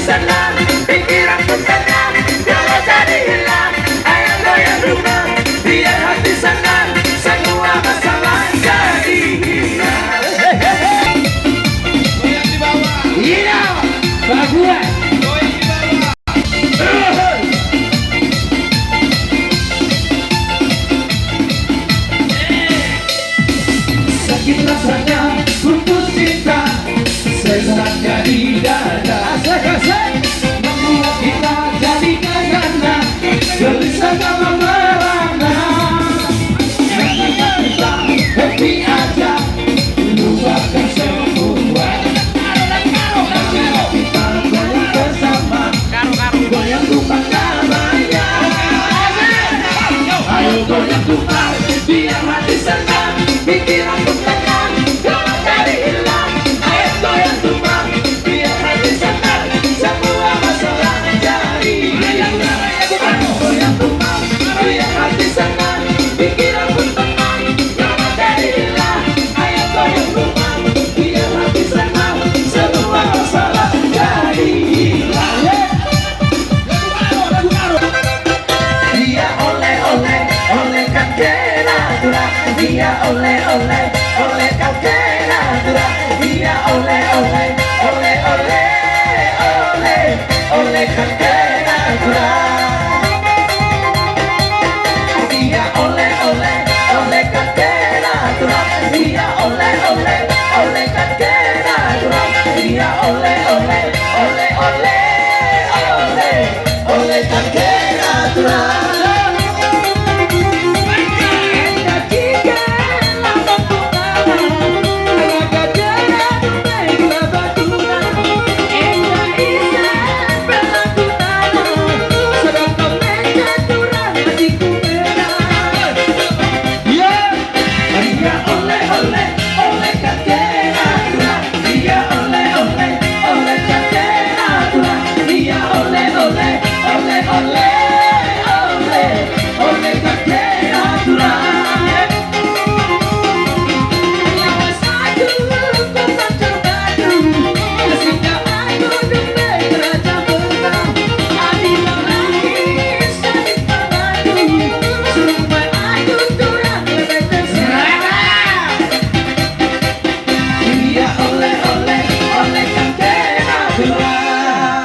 senang, pikiran pun tenang. Kalau jadi hilang, ayo goyang rumah. Biar hati senang, semua masalah jadi hilang. Goyang di bawah. Iya, bagus. Goyang di bawah. Sakit rasanya putus cinta, sesak jadi dada. Membuat kita jadi kegana, gelisah sama merana. Kita happy aja, lupakan semua. Kita goyang bersama, goyang lupakan namanya. Ayo goyang lupakan, biar hati senang, pikiran pun tenang. Kalau jadi hilang, ayo goyang lupakan, biar hati senang, semua masalah jadi hilang. Ayo goyang lupakan, biar hati senang, pikiran pun tenang. Kalau jadi hilang, ayo goyang lupakan, biar hati senang, semua masalah jadi hilang. Dia oleh kan kena-kena. Dia oleh kan kena-kena. Dia oleh kan kena-kena. Dia oleh kan kena-kena. Dia oleh kan kena-kena. Dia oleh